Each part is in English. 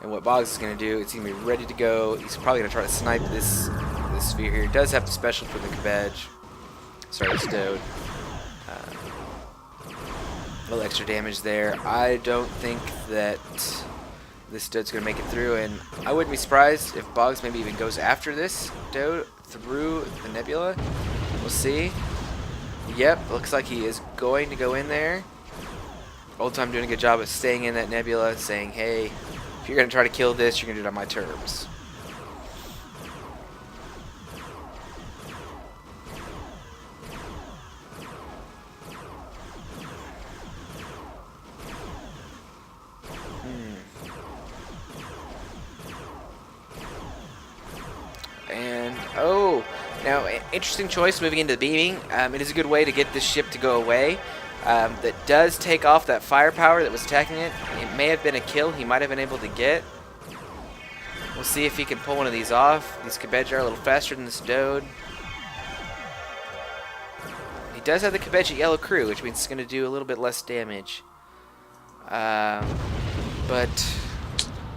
And what Boggz is going to do, it's going to be ready to go. He's probably going to try to snipe this sphere here. He does have the special for the Cabbage. Sorry, this Dode. A little extra damage there. I don't think that this Dode's going to make it through, and I wouldn't be surprised if Boggz maybe even goes after this Dode through the Nebula. We'll see. Yep, looks like he is going to go in there. Old Time doing a good job of staying in that Nebula, saying, hey, if you're going to try to kill this, you're going to do it on my terms. And, oh, now, interesting choice moving into the beaming. It is a good way to get this ship to go away. That does take off that firepower that was attacking it. It may have been a kill he might have been able to get. We'll see if he can pull one of these off. These Cabbage are a little faster than this Dode. He does have the Cabbage yellow crew, which means it's going to do a little bit less damage. But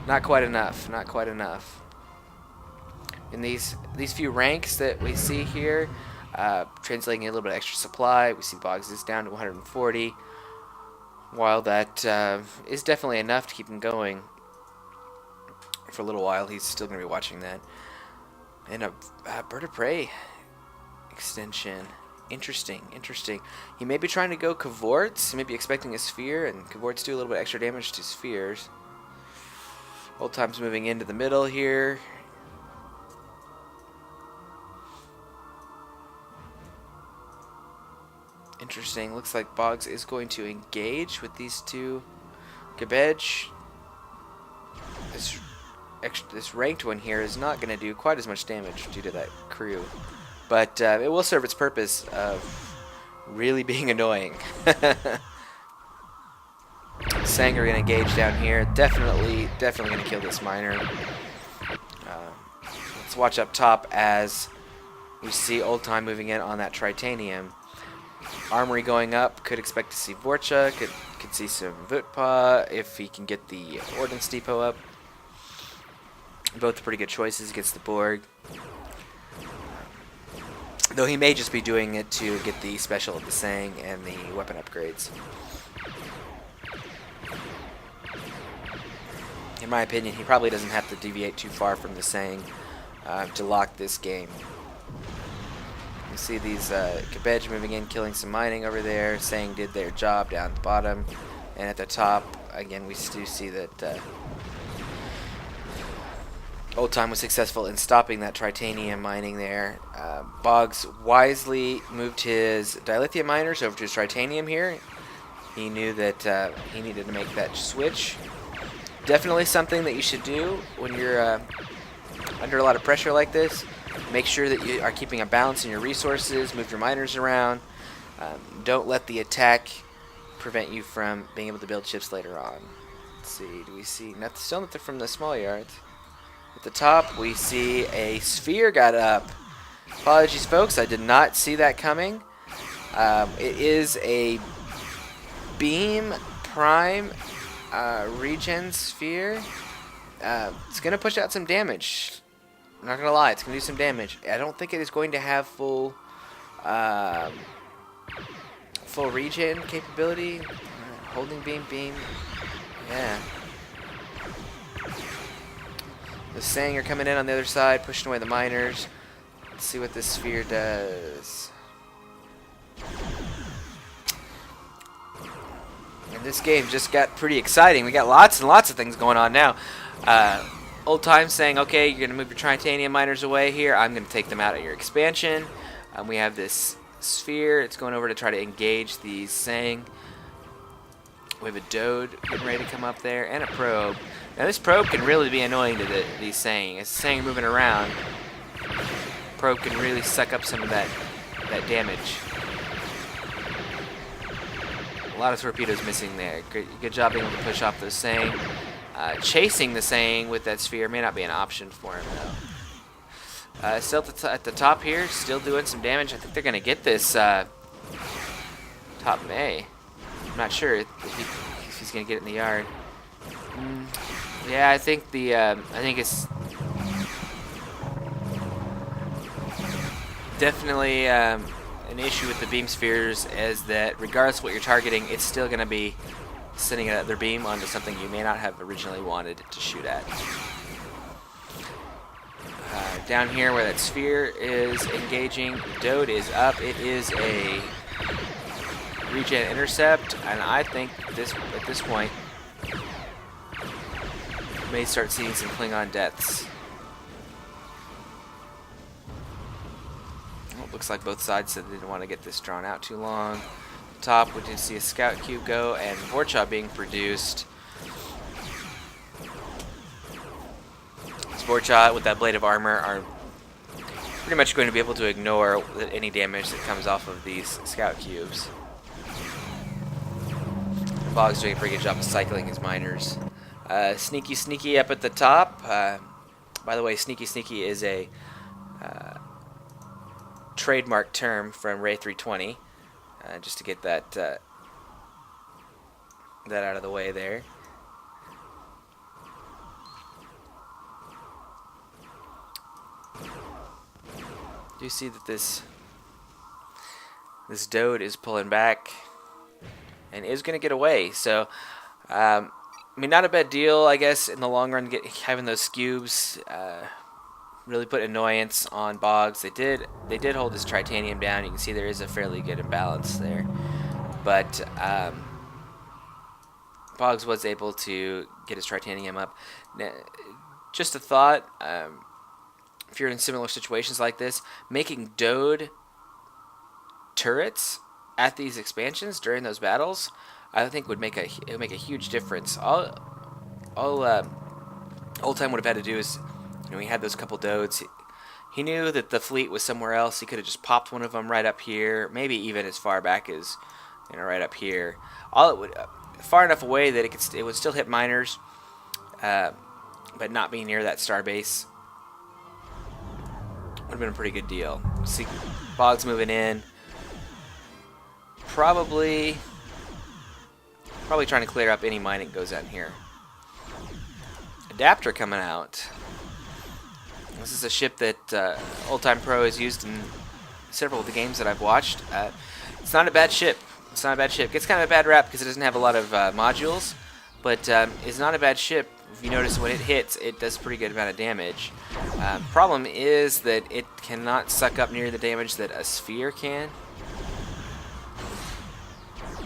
not quite enough. Not quite enough. In these few ranks that we see here, translating a little bit of extra supply, we see Boggz is down to 140. While that is definitely enough to keep him going for a little while, he's still going to be watching that. And a Bird of Prey extension. Interesting, interesting. He may be trying to go Cavorts. He may be expecting a Sphere, and Cavorts do a little bit extra damage to Spheres. Old Time's moving into the middle here. Interesting. Looks like Boggz is going to engage with these two Cabbage. This ranked one here is not going to do quite as much damage due to that crew. But it will serve its purpose of really being annoying. Sang are going to engage down here. Definitely going to kill this miner. Let's watch up top as we see Old Time moving in on that Tritanium. Armory going up. Could expect to see Vorcha. Could see some Vutpa if he can get the Ordnance Depot up. Both pretty good choices against the Borg. Though he may just be doing it to get the special of the Sang and the weapon upgrades. In my opinion, he probably doesn't have to deviate too far from the Sang to lock this game. You see these Cabbage moving in, killing some mining over there. Sang did their job down at the bottom. And at the top, again, we do see that Old Time was successful in stopping that Tritanium mining there. Boggz wisely moved his dilithium miners over to his Tritanium here. He knew that he needed to make that switch. Definitely something that you should do when you're under a lot of pressure like this. Make sure that you are keeping a balance in your resources, move your miners around. Don't let the attack prevent you from being able to build ships later on. Let's see, do we see still nothing from the small yards? At the top, we see a Sphere got up. Apologies, folks, I did not see that coming. It is a Beam Prime Regen Sphere. It's going to push out some damage. I'm not going to lie, it's going to do some damage. I don't think it is going to have full regen capability. Holding beam. Yeah. The Sang are coming in on the other side, pushing away the miners. Let's see what this Sphere does. And this game just got pretty exciting. We got lots and lots of things going on now. Old Time saying, okay, you're going to move your Tritanium miners away here. I'm going to take them out at your expansion. We have this Sphere. It's going over to try to engage the Sang. We have a Dode getting ready to come up there, and a Probe. Now this Probe can really be annoying to these Sang. As the Sang are moving around, Probe can really suck up some of that damage. A lot of torpedoes missing there. Good job being able to push off those Sang. Chasing the Sang with that Sphere may not be an option for him, though. Still at the top here, still doing some damage. I think they're going to get this top May. I'm not sure if he's going to get it in the yard. Yeah, I think it's definitely an issue with the beam spheres is that regardless of what you're targeting, it's still going to be sending another beam onto something you may not have originally wanted to shoot at. Down here where that sphere is engaging, Dode is up. It is a regen intercept, and I think this at this point may start seeing some Klingon deaths. Well, it looks like both sides said they didn't want to get this drawn out too long. Top, we did see a scout cube go, and Vorcha being produced. Vorcha with that blade of armor are pretty much going to be able to ignore any damage that comes off of these scout cubes. Boggz doing a pretty good job of cycling his miners. Sneaky Sneaky up at the top. By the way, Sneaky Sneaky is a trademark term from Ray 320. Just to get that out of the way there. You see that this Dode is pulling back and is going to get away. So, I mean, not a bad deal, I guess, in the long run. Having those cubes really put annoyance on Boggz. They did hold his Tritanium down. You can see there is a fairly good imbalance there, but Boggz was able to get his Tritanium up. Now, just a thought. If you're in similar situations like this, making Dode turrets at these expansions during those battles, I think would make a huge difference. All Old Time would have had to do is, he had those couple Dodes. He knew that the fleet was somewhere else. He could have just popped one of them right up here, maybe even as far back as right up here. All it would far enough away that it would still hit miners, but not be near that starbase. Would have been a pretty good deal. See Boggz moving in. Probably trying to clear up any mining that goes on here. Adapter coming out. This is a ship that Old Time Pro has used in several of the games that I've watched. It's not a bad ship. It's not a bad ship. Gets kind of a bad rap because it doesn't have a lot of modules, but it's not a bad ship. If you notice, when it hits, it does a pretty good amount of damage. Problem is that it cannot suck up near the damage that a sphere can.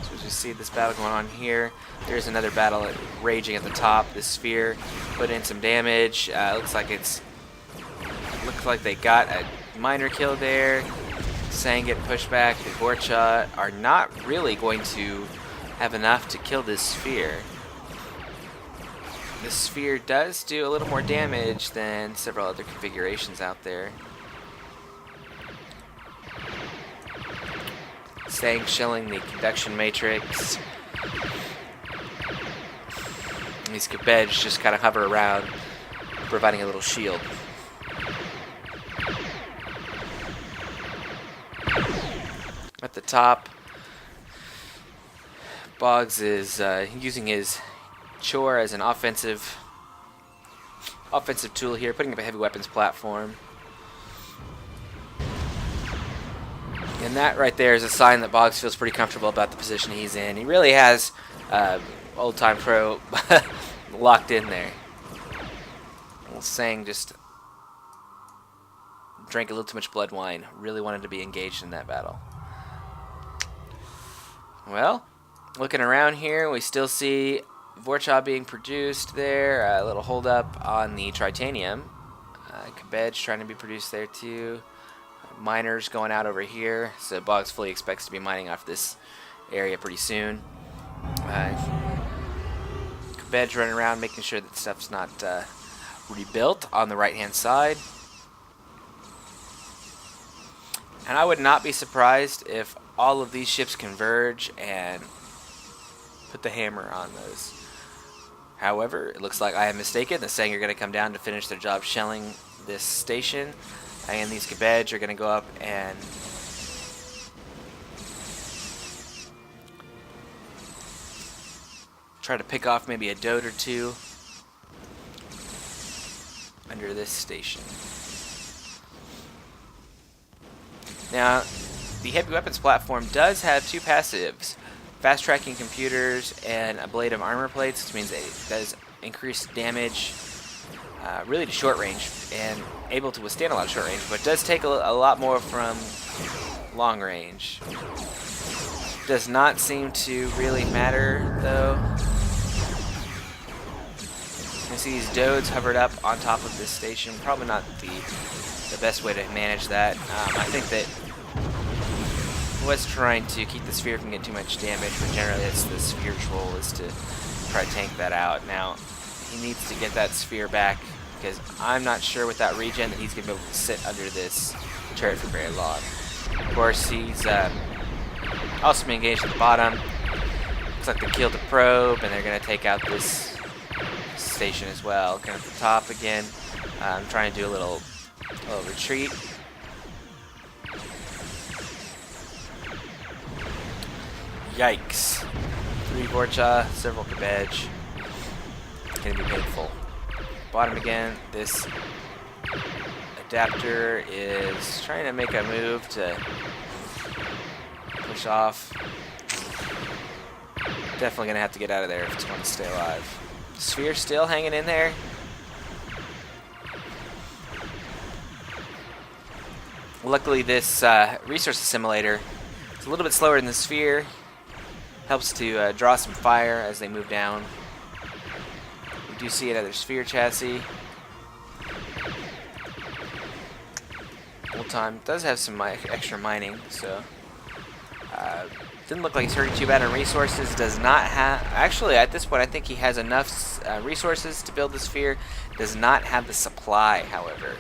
So as you see this battle going on here, there's another battle raging at the top. The sphere put in some damage. Looks like they got a miner kill there. Sang getting pushed back. The Vorcha are not really going to have enough to kill this sphere. The sphere does do a little more damage than several other configurations out there. Sang shelling the conduction matrix. And these Kabedge just kind of hover around, providing a little shield. At the top, Boggz is using his Chore as an offensive tool here, putting up a heavy weapons platform. And that right there is a sign that Boggz feels pretty comfortable about the position he's in. He really has Old Time Pro locked in there. Well, Sang just drank a little too much blood wine. Really wanted to be engaged in that battle. Well, looking around here, we still see Vorcha being produced there. A little hold up on the Tritanium. Kabedge trying to be produced there too. Miners going out over here. So Boggz fully expects to be mining off this area pretty soon. Kabedge running around making sure that stuff's not rebuilt on the right hand side. And I would not be surprised if all of these ships converge and put the hammer on those. However, it looks like I am mistaken. The Sang are going to come down to finish their job shelling this station. And these Kabedge are going to go up and try to pick off maybe a Dode or two. under this station. Now, the heavy weapons platform does have two passives: fast tracking computers and a blade of armor plates, which means it does increase damage really to short range and able to withstand a lot of short range, but does take a lot more from long range. Does not seem to really matter though. You can see these Dodes hovered up on top of this station. Probably not the best way to manage that. I think that was trying to keep the sphere from getting too much damage, but generally it's the sphere's role is to try to tank that out. Now, he needs to get that sphere back, because I'm not sure with that regen that he's going to be able to sit under this turret for very long. Of course, he's also been engaged at the bottom. Looks like they killed the probe, and they're going to take out this station as well. Kind of at the top again. I'm trying to do a little retreat. Yikes. 3 Vorcha, several Cabbage. Gonna be painful. Bottom again, this adapter is trying to make a move to push off. Definitely gonna have to get out of there if it's going to stay alive. Sphere still hanging in there. Luckily this resource assimilator is a little bit slower than the sphere. Helps to draw some fire as they move down. We do see another sphere chassis. Old time does have some extra mining, so didn't look like he's hurting too bad on resources. Does not have, actually at this point I think he has enough resources to build the sphere. Does not have the supply, however.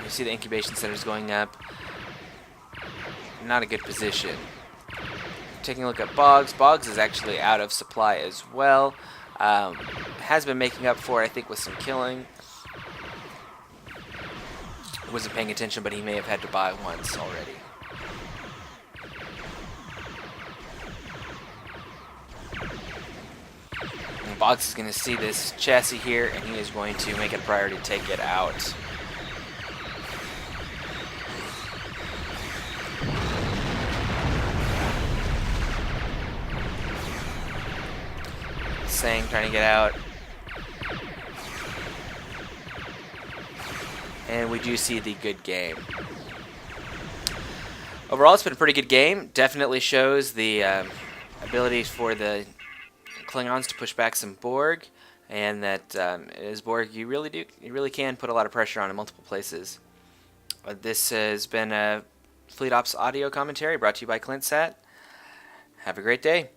You see the incubation centers going up. Not a good position. Taking a look at Boggz. Boggz is actually out of supply as well. Has been making up for it, I think, with some killing. Wasn't paying attention, but he may have had to buy once already. And Boggz is going to see this chassis here, and he is going to make it a priority to take it out. Trying to get out. And we do see the good game. Overall, it's been a pretty good game. Definitely shows the abilities for the Klingons to push back some Borg, and that as Borg, you really can put a lot of pressure on in multiple places. This has been a Fleet Ops audio commentary brought to you by ClintSat. Have a great day.